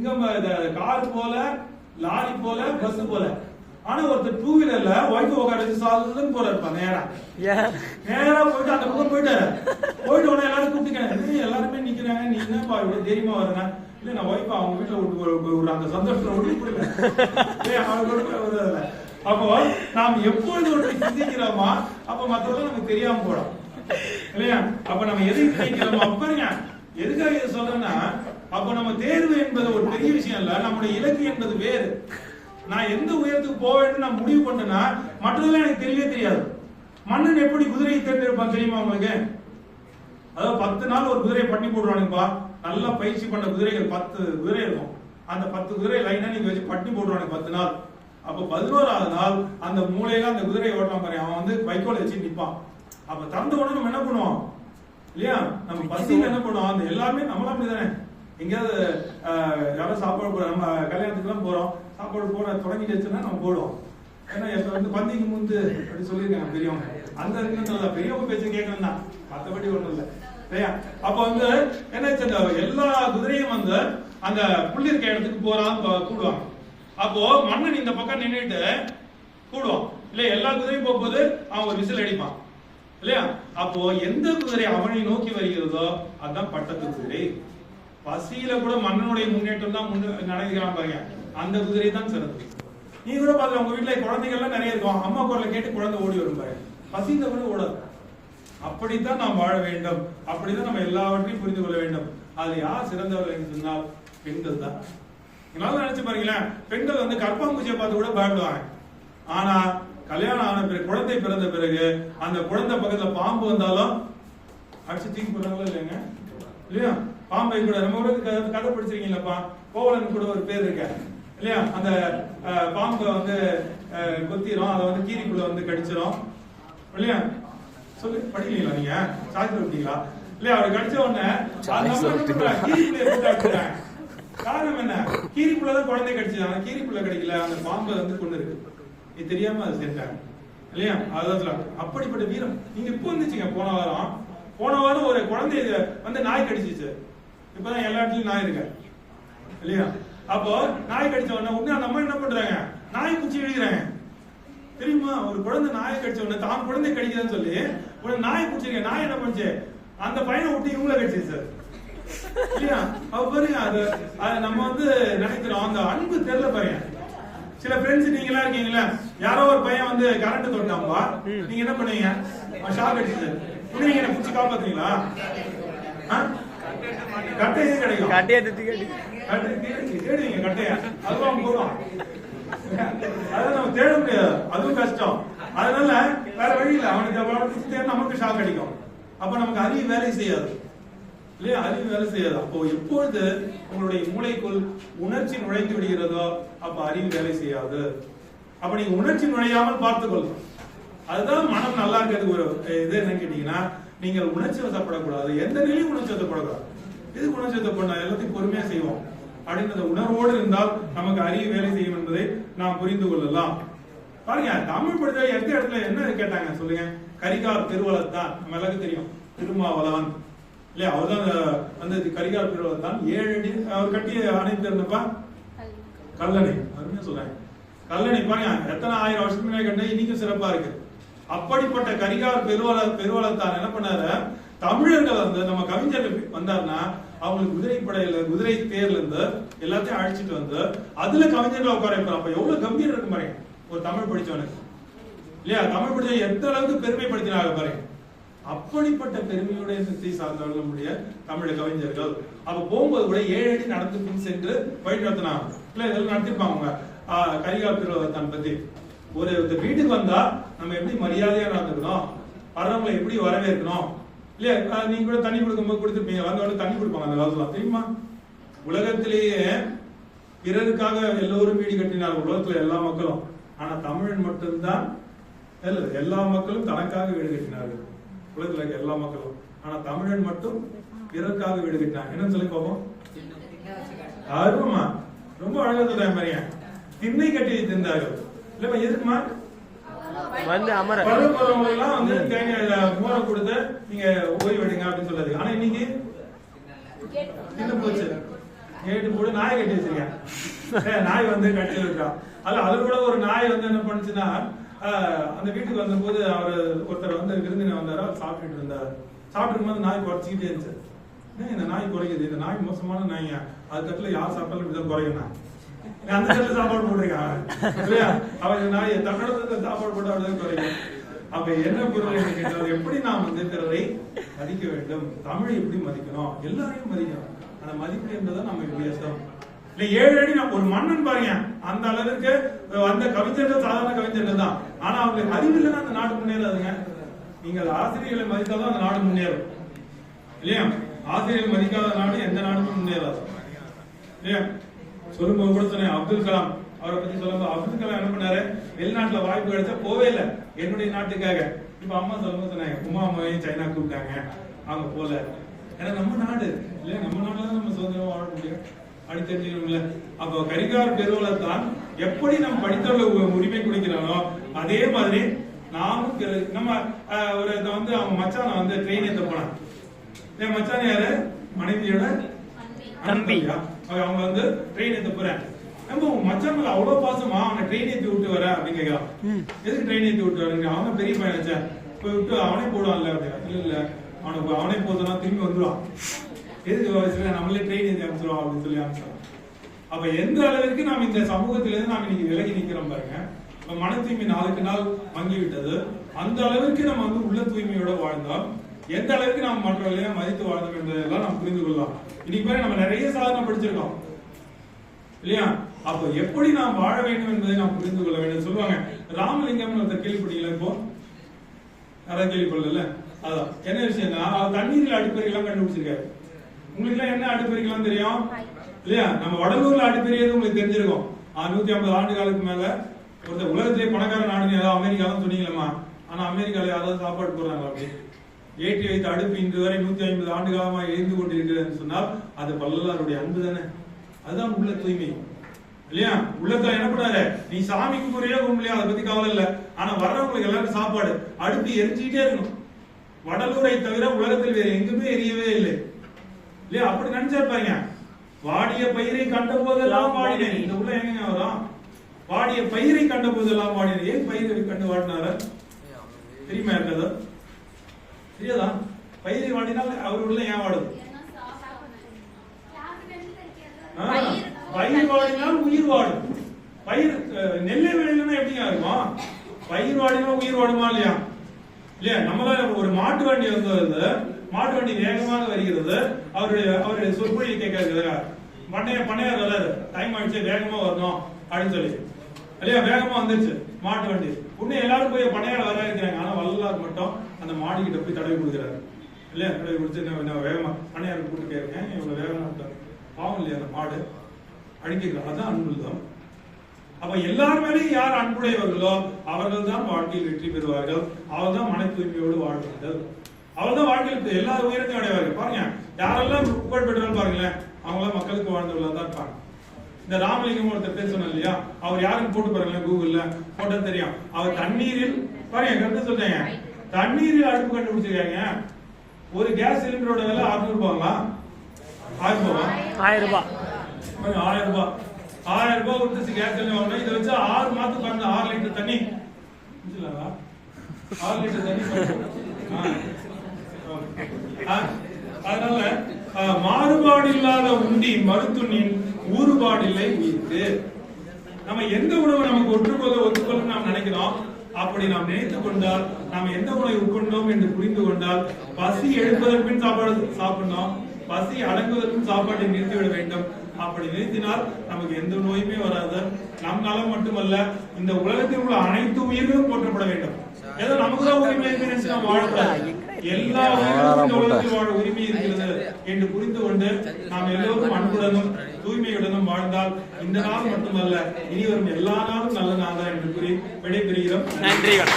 சிங்கம் கார் போல, லாரி போல, பஸ் போல. ஆனா ஒருத்தர் டூ வீலர்ல ஒய்ஃப் உட்கார வச்சு சாலுன்னு போறாருப்பா. நேரா போயிட்டு அந்த பக்கம் போயிட்டாரு. போயிட்டு உடனே எல்லாரும் கூப்பிட்டுக்க, எல்லாருமே நிக்கிறாங்க, நீ என்னப்பா இவ்வளவு தைரியமா வரேன்? இல்ல நான் ஒய்ஃபா அவங்க வீட்டுல ஒரு அந்த சந்தோஷத்துல ஒட்டி கொடுப்பேன். அவங்க அப்போ நாம் எப்பொழுது ஒன்று சிந்திக்கிறோமா அப்ப மற்றவங்க நமக்கு தெரியாம போடும் இல்லையா? அப்ப நம்ம எது சிந்திக்கிறோமோ அப்பங்க எதுக்காக இதை சொல்றேன்னா, அப்ப நம்ம தேர்வு என்பது ஒரு பெரிய விஷயம் இல்ல, நம்முடைய இலக்கு என்பது வேறு. நான் எந்த உயரத்துக்கு போக வேண்டும் நான் முடிவு பண்ணேன்னா மற்றதெல்லாம் எனக்கு தெரியவே தெரியாது. மன்னன் எப்படி குதிரையை தேர்ந்தெடுப்பான் தெரியுமா உங்களுக்கு? அதாவது 10 நாள் ஒரு குதிரையை பண்ணி போடுவானுங்கப்பா. நல்லா பயிற்சி பண்ண குதிரைகள் 10 குதிரை இருக்கும். அந்த 10 குதிரை லைனா நீங்க வச்சு பட்டி போடுவானுங்க 10 நாள். அப்ப 11வது நாள் அந்த மூளையில அந்த குதிரையை ஓட்டலாம் பாரு, அவன் வந்து வைக்கோல் வச்சு நிப்பான். அப்ப தந்த உடனே நம்ம என்ன பண்ணுவோம் இல்லையா? நம்ம பசியில என்ன பண்ணுவோம், அந்த எல்லாமே நம்மளாம் அப்படிதானே. எங்கேயாவது யாரும் சாப்பாடு நம்ம கல்யாணத்துக்கு எல்லாம் போறோம், சாப்பாடு போட தொடங்கிட்டு வச்சுன்னா நம்ம போடுவோம். ஏன்னா இப்ப வந்து பந்திக்கு முந்து அப்படி சொல்லியிருக்காங்க பெரியவங்க. அந்த பெரியவங்க பேச்சு கேட்கணும் தான், மற்றபடி ஒண்ணும் இல்லை இல்லையா? அப்ப வந்து என்ன எல்லா குதிரையும் வந்து அந்த புள்ளி இருக்க இடத்துக்கு போறான்னு கூடுவாங்க. அப்போ மன்னன் இந்த பக்கம் நின்றுட்டு கூடுவான் இல்ல, எல்லா குதிரையும் போகும்போது அவன் ஒரு விசில் அடிப்பான் இல்லையா? அப்போ எந்த குதிரை அவனை நோக்கி வருகிறதோ அதுதான் பட்டத்து குதிரை. பசியில கூட மன்னனுடைய முன்னேற்றம் தான் நடக்கிறான் பாருங்க, அந்த குதிரை தான் சிறந்தது. நீ கூட பாருங்க, உங்க வீட்டுல குழந்தைகள்லாம் நிறைய இருக்கும், அம்மா குரலை கேட்டு குழந்தை ஓடி வரும் பாருங்க, பசியில கூட ஓடாது. அப்படித்தான் நாம் வாழ வேண்டும், அப்படிதான் நம்ம எல்லாவற்றையும் புரிந்து கொள்ள வேண்டும். அது யார் சிறந்தவர்கள் என்று சொன்னால் பெண்கள் தான். நினைச்சு பாருங்களேன், பெண்கள் வந்து கற்பாம்பூச்சியை பார்த்து கூட பயப்படுவாங்க. ஆனா கல்யாணம் ஆன பிறகு, குழந்தை பிறந்த பிறகு அந்த குழந்தை பக்கத்துல பாம்பு வந்தாலும் அடிச்சு தூக்கி போடுறாங்களா இல்லைங்க இல்லையா? பாம்பை கூட நம்ம கூட கதை படிச்சிருக்கீங்களப்பா, கோவலன் கூட ஒரு பேர் இருக்க இல்லையா? அந்த பாம்பை வந்து கொத்திரும், அதை வந்து கீரிக்குள்ள வந்து கடிச்சிரும் இல்லையா? சொல்லி படிக்கிறீங்களா நீங்க? சாதித்து விட்டீங்களா இல்லையா? அவரை கடிச்ச உடனே கீரிக்குள்ள காரணம் என்ன? கீரிக்குள்ளதான் குழந்தை கடிச்சது, கீரிக்குள்ள கிடைக்கல, அந்த பாம்பை வந்து கொண்டு இருக்கு, இது தெரியாம அது சேர்த்தாங்க இல்லையா? அதான் அப்படிப்பட்ட வீரம். நீங்க இப்போ வந்துச்சுங்க, போன வாரம் ஒரு குழந்தை வந்து நாய் கடிச்சிச்சு. இப்பதான் எல்லா இடத்துலயும் நாய் இருக்கு இல்லையா? அப்போ நாய் கடிச்ச உடனே அந்த அம்மா என்ன பண்றாங்க, நாய் குச்சி எழுதுறாங்க தெரியுமா? ஒரு குழந்தை நாயை கடிச்ச உடனே தான் குழந்தை கடிக்குதுன்னு சொல்லி ஒரு நாய் குடிச்சிருக்க. நாய் என்ன பண்ணுச்சு, அந்த பையனை விட்டு இவங்கள கடிச்சு சார் இல்லையா? அவ பாருங்க, அது நம்ம வந்து நினைக்கிறோம், அந்த அன்பு தெரியல பாருங்க. சில ஃப்ரெண்ட்ஸ் நீங்களா இருக்கீங்களா, யாரோ ஒரு பையன் வந்து கரண்ட் தொட்டாம்பா, நீங்க என்ன பண்ணுவீங்க, ஷாக் அடிச்சு நீங்க என்ன பிடிச்சி காப்பாத்துறீங்களா? கட்டையே கிடைக்கும், தேடுவீங்க கட்டையா, அதுவும் போதும். அதான் நம்ம தேட முடியாது, அதுவும் கஷ்டம். அதனால வேற வழி இல்லை, அவனுக்கு நமக்கு ஷாக் அடிக்கும். அப்ப நமக்கு அறிவு வேலை செய்யாது இல்லையா? அறிவு வேலை செய்யாது. அப்போ எப்பொழுது உங்களுடைய மூளைக்குள் உணர்ச்சி நுழைந்து விடுகிறதோ அப்ப அறிவு வேலை செய்யாது. அப்ப நீங்க உணர்ச்சி நுழையாமல் பார்த்துக்கொள்ளும், அதுதான் மனம் நல்லா இருக்கிறது. ஒரு இது என்னன்னு கேட்டீங்கன்னா, நீங்கள் உணர்ச்சி வசப்படக்கூடாது, எந்த நிலையும் உணர்ச்சி வசப்படக்கூடாது. இதுக்கு உணர்ச்சி வசப்பட எல்லாத்தையும் பொறுமையா செய்வோம் அப்படின்ற உணர்வோடு இருந்தால் நமக்கு அறிவு வேலை செய்யும் என்பதை நாம் புரிந்து கொள்ளலாம். பாருங்க, தமிழ் படித்த எந்த இடத்துல என்ன கேட்டாங்க சொல்லுங்க? கரிகால் பெருவளத்தான், நம்ம எல்லாருக்கும் தெரியும், திருமாவளவன் இல்லையா? அவர்தான் வந்து கரிகால் பெருவளத்தான். 7 அடி அவர் கட்டிய அணை பேர் என்னப்பா? கல்லணை. அருமையா சொல்றாங்க, கல்லணை. பாருங்க, எத்தனை 1000 வருஷத்துக்கு முன்னாடி கட்டின, இன்னைக்கும் சிறப்பா இருக்கு. அப்படிப்பட்ட கரிகால் பெருவளத்தான் என்ன பண்ணாரு, தமிழர்கள் வந்து நம்ம கவிஞர்கள் வந்தாருன்னா அவங்களுக்கு குதிரை படையில குதிரை தேர்ல இருந்து எல்லாத்தையும் அழைச்சிட்டு வந்து அதுல கவிஞர்களை உட்கார வைப்பார். அப்ப எவ்வளவு கம்பீரம் இருக்கு பாருங்க ஒரு தமிழ் படிச்சவனுக்கு இல்லையா? தமிழ் படிச்ச எந்த அளவுக்கு பெருமைப்படுத்தினாங்க பாருங்க. அப்படிப்பட்ட பெருமையுடைய சக்தி சார்ந்தவர்கள் நம்முடைய தமிழ் கவிஞர்கள். அப்ப போகும்போது கூட 7 அடி நடந்து பின் சென்று வழி நடத்தினாங்க இல்ல, இதெல்லாம் நடத்திருப்பாங்க. கரிகால் பெருவளத்தான் பத்தி ஒரு வீட்டுக்கு வந்தா நம்ம எப்படி மரியாதையா நடந்துக்கணும், வர்றவங்களை எப்படி வரவேற்கணும் இல்லையா? நீங்க கூட தண்ணி கொடுக்கும்போது கொடுத்துருப்பீங்க, வந்தவங்க தண்ணி கொடுப்பாங்க அந்த காலத்துல தெரியுமா? உலகத்திலேயே பிறருக்காக எல்லோரும் வீடு கட்டினார்கள் உலகத்துல எல்லா மக்களும். ஆனா தமிழன் மட்டும்தான், எல்லா மக்களும் தனக்காக வீடு கட்டினார்கள் உலகத்துல இருக்க எல்லா மக்களும். ஆனா தமிழன் மட்டும் பிறருக்காக வீடு கட்டினாங்க. என்னன்னு சொல்லி பார்ப்போம். ஆர்வமா ரொம்ப அழகா சொல்றேன் பாருங்க, திண்ணை கட்டி தின்றார்கள் இல்ல, எதுக்குமா? வந்து பருவப்பருவங்கள்லாம் வந்து தேங்காய் மூளை கொடுத்து நீங்க ஓய்வு எடுங்க அப்படின்னு சொல்றது. ஆனா இன்னைக்கு தின்னு போச்சு கேட்டு போட்டு நாய் கட்டி வச்சிருக்கேன். நாய் வந்து கட்டில இருக்கா. அது கூட ஒரு நாய் வந்து என்ன பண்ணுச்சுன்னா, அந்த வீட்டுக்கு வந்த போது அவர் ஒருத்தர் வந்து விருந்தினர் வந்தாரா, சாப்பிட்டுட்டு இருந்தாரு. சாப்பிட்டு போது நாய் குறைச்சிக்கிட்டே இருந்துச்சு. இந்த நாய் குறைக்குது, இந்த நாய் மோசமான நாய்ங்க, அது தட்டுல யார் சாப்பிட்டாலும் இப்படிதான் குறைக்கணும். அந்த தட்டுல சாப்பாடு போட்டிருக்கான். அவன் நாய் தன்னோட சாப்பாடு போட்டு அப்படிதான் குறைக்கும். அப்ப என்ன பொருள் கேட்டால், எப்படி நாம் வந்து பிறரை மதிக்க வேண்டும், தமிழை எப்படி மதிக்கணும், எல்லாரையும் மதிக்கணும். அந்த மதிப்பு என்பதை நம்ம வித்தியாசம் இல்ல. 7 அடி ஒரு மன்னன் பாருங்க, அந்த அளவுக்கு அந்த கவிஞர்கள் சாதாரண கவிஞர்கள் தான். ஆனா அவங்களுக்கு அறிவு இல்லைன்னா அந்த நாடு முன்னேறாதுங்க. நீங்கள் ஆசிரியர்களை மதித்தாதான் அந்த நாடு முன்னேறும் இல்லையா? ஆசிரியர்கள் மதிக்காத நாடு எந்த நாடுமே முன்னேறாது இல்லையா? சொல்லும்போது கூட சொன்னேன், அப்துல் கலாம் அவரை பத்தி சொல்லும்போது, அப்துல் கலாம் என்ன பண்ணாரு, வெளிநாட்டுல வாய்ப்பு கிடைச்சா போவே இல்லை, என்னுடைய நாட்டுக்காக. இப்ப அம்மா சொல்லும்போது சொன்னாங்க, உமா அம்மாவையும் சைனா கூப்பிட்டாங்க, அவங்க போல. ஏன்னா நம்ம நாடு இல்லையா, நம்ம நாடுல நம்ம சுதந்திரமா வாழ முடியும். அப்படி தெரிஞ்சுக்கணும்ல. அப்போ கரிகார் பெருவளர் தான் எப்படி நம்ம படித்தவர்கள் உரிமை கொடுக்கிறானோ அதே மாதிரி நாமும் நம்ம ஒரு வந்து அவங்க மச்சான வந்து ட்ரெயின் ஏத்த போனான். மச்சான் யாரு? மனைவியோட தம்பியா? அவங்க வந்து ட்ரெயின் ஏத்த போறேன். மச்சான் மேல அவ்வளவு பாசமா, அவனை ட்ரெயின் ஏத்தி விட்டு வர அப்படின்னு கேட்கலாம். எதுக்கு ட்ரெயின் ஏத்தி விட்டு வரீங்க? அவனை பெரிய பையன் போய் விட்டு அவனே போடுவான்ல அப்படின்னு. இல்ல அவனுக்கு அவனே போதுனா திரும்பி வந்துடுவான். எதுக்கு நம்மளே ட்ரெயின் ஏத்தி அனுப்பிச்சிடும் அப்படின்னு சொல்லி அனுப்பிச்சிடும். அப்ப எந்த அளவிற்கு நாம் இந்த சமூகத்திலிருந்து நாம் இன்னைக்கு விலகி நிக்கிறோம் பாருங்க. மன தூய்மை நாளுக்கு நாள் மங்கி விட்டது. அந்த அளவிற்கு நம்ம வந்து உள்ள தூய்மையோட வாழ்ந்தோம். எந்த அளவுக்கு நாம் மற்றவர்களையும் மதித்து வாழ்ந்தோம் என்பதெல்லாம் நாம் புரிந்து கொள்ளலாம். இன்னைக்கு பாருங்க, நம்ம நிறைய சாதனை படிச்சிருக்கோம் இல்லையா? அப்போ எப்படி நாம் வாழ வேண்டும் என்பதை நாம் புரிந்து கொள்ள வேண்டும். சொல்லுவாங்க, ராமலிங்கம் ஒருத்தர் கேள்விப்பட்டீங்களா? இப்போ யாராவது கேள்விப்படல? அதான் என்ன விஷயம்னா, அவர் தண்ணீரில் அடிப்பறிகள்லாம் கண்டுபிடிச்சிருக்காரு. உங்களுக்கு எல்லாம் என்ன அடிப்பறிகள்லாம் தெரியும் இல்லையா? நம்ம வடலூர்ல அடிப்பறியது உங்களுக்கு தெரிஞ்சிருக்கும். 150 ஆண்டு காலத்துக்கு மேல ஒருத்தர் உலகத்திலே பணக்கார நாடுன்னு ஏதாவது அமெரிக்கா தான் சொன்னீங்களா? ஆனா அமெரிக்கால யாராவது சாப்பாடு போடுறாங்க? அப்படி ஏற்றி வைத்த அடுப்பு இன்று வரை 150 ஆண்டு காலமாக எரிந்து கொண்டிருக்கிறது சொன்னால் அது வள்ளலாருடைய அன்பு தானே. அதுதான் உள்ள தூய்மை இல்லையா? உள்ளத்துல என்ன பண்ணாரு, நீ சாமிக்கு முறையா கும்பிடலையா, அதை பத்தி கவலை இல்லை, ஆனா வர்றவங்களுக்கு எல்லாரும் சாப்பாடு அடுப்பு எரிஞ்சுக்கிட்டே இருக்கணும். வடலூரை தவிர உலகத்தில் வேற எங்குமே எரியவே இல்லை இல்லையா? அப்படி நினைச்சிருப்பாங்க. வாடிய பயிரை கண்ட போதெல்லாம் வாடினேன். இந்த உள்ள எங்க வரும்? வாடிய பயிரை கண்ட போதெல்லாம் வாடினேன். ஏன் பயிரை கண்டு வாடினார தெரியுமா? இருக்காது, தெரியாதா? பயிரை வாடினால் அவர் உள்ள ஏன் வாடுது? பயிர் வாடினால் உயிர் வாடும். பயிர் நெல்லை விளையலன்னா எப்படிங்க இருக்கும்? பயிர் வாடினா உயிர் வாடுமா இல்லையா? இல்லையா? நம்மளால ஒரு மாட்டு வண்டி வந்து, மாட்டு வண்டி வேகமாக வருகிறது, அவருடைய சொற்பொழியை கேட்கறது, பண்ணையார் வராது, டைம் ஆயிடுச்சு வேகமா வரணும் அப்படின்னு சொல்லி இல்லையா? வேகமா வந்துருச்சு மாட்டு வண்டி. உடனே எல்லாரும் போய் பண்ணையார் வர இருக்கிறாங்க. ஆனா வள்ளலார் மட்டும் அந்த மாடு கிட்ட போய் தடவி கொடுக்குறாரு இல்லையா? தடவி கொடுத்து வேகமா பண்ணையாருக்கு கூட்டு கேட்கிறேன், இவ்வளவு வேகமா விட்டாங்க, பாவம் இல்லையா அந்த மாடு அடிக்கிறார். அதுதான் அன்புதான். அப்ப எல்லார் மேலேயும் யார் அன்புடையவர்களோ அவர்கள் தான் வாழ்க்கையில் வெற்றி பெறுவார்கள். அவர்கள் தான் மன தூய்மையோடு வாழ்வார்கள். அவள் தான் வாழ்க்கையில் எல்லா உயரத்தையும் அடைவார்கள். பாருங்க, யாரெல்லாம் புகழ் பெற்றாலும் பாருங்களேன், அவங்களாம் மக்களுக்கு வாழ்ந்தவர்களா தான் இருப்பாங்க. இந்த ராமலிங்கம் ஒருத்தர் பேர் சொன்ன இல்லையா, அவர் யாருன்னு போட்டு பாருங்களேன், கூகுள்ல போட்டா தெரியும். அவர் தண்ணீரில் பாருங்க, கருத்து சொல்றேங்க, தண்ணீரில் அடுப்பு கண்டுபிடிச்சிருக்காங்க. ஒரு கேஸ் சிலிண்டரோட விலை 600 ரூபாங்களா? 1000 ரூபாய். 1000 ரூபாய். 1000 ரூபாய் கொடுத்து கேஸ் சிலிண்டர் வாங்கணும். இதை வச்சு 6 மாதத்துக்கு பாருங்க, 6 லிட்டர் தண்ணி 6 லிட்டர் தண்ணி. அதனால மாறுபாடு இல்லாத உண்டி மருத்துவனின் ஊறுபாடு இல்லை உயிர்க்கு. நம்ம எந்த உணவு நமக்கு ஒத்துக்கொள்ள நாம் நினைக்கிறோம், அப்படி நாம் நினைத்துக் கொண்டால், நாம் எந்த உணவை உட்கொண்டோம் என்று புரிந்து கொண்டால், பசி எடுப்பதற்கும் சாப்பாடு சாப்பிடணும், பசி அடங்குவதற்கும் சாப்பாட்டை நிறுத்திவிட வேண்டும். அப்படி நிறுத்தினால் நமக்கு எந்த நோயுமே வராது. நம் நலம் மட்டுமல்ல, இந்த உலகத்தில் உள்ள அனைத்து உயிர்களும் போற்றப்பட வேண்டும். ஏதோ நமக்குதான் உரிமை இருக்கு நாம் வாழக்கூடாது, எல்லா உயிர்களுக்கும் உலகத்தில் வாழ உரிமை இருக்கிறது என்று புரிந்து கொண்டு நாம் எல்லோரும் அன்புடனும் தூய்மையுடனும் வாழ்ந்தால் இந்த நாள் மட்டுமல்ல, இனி வரும் எல்லா நாளும் நல்ல நாள் தான் என்று கூறி விடைபெறுகிறோம். நன்றிகள்.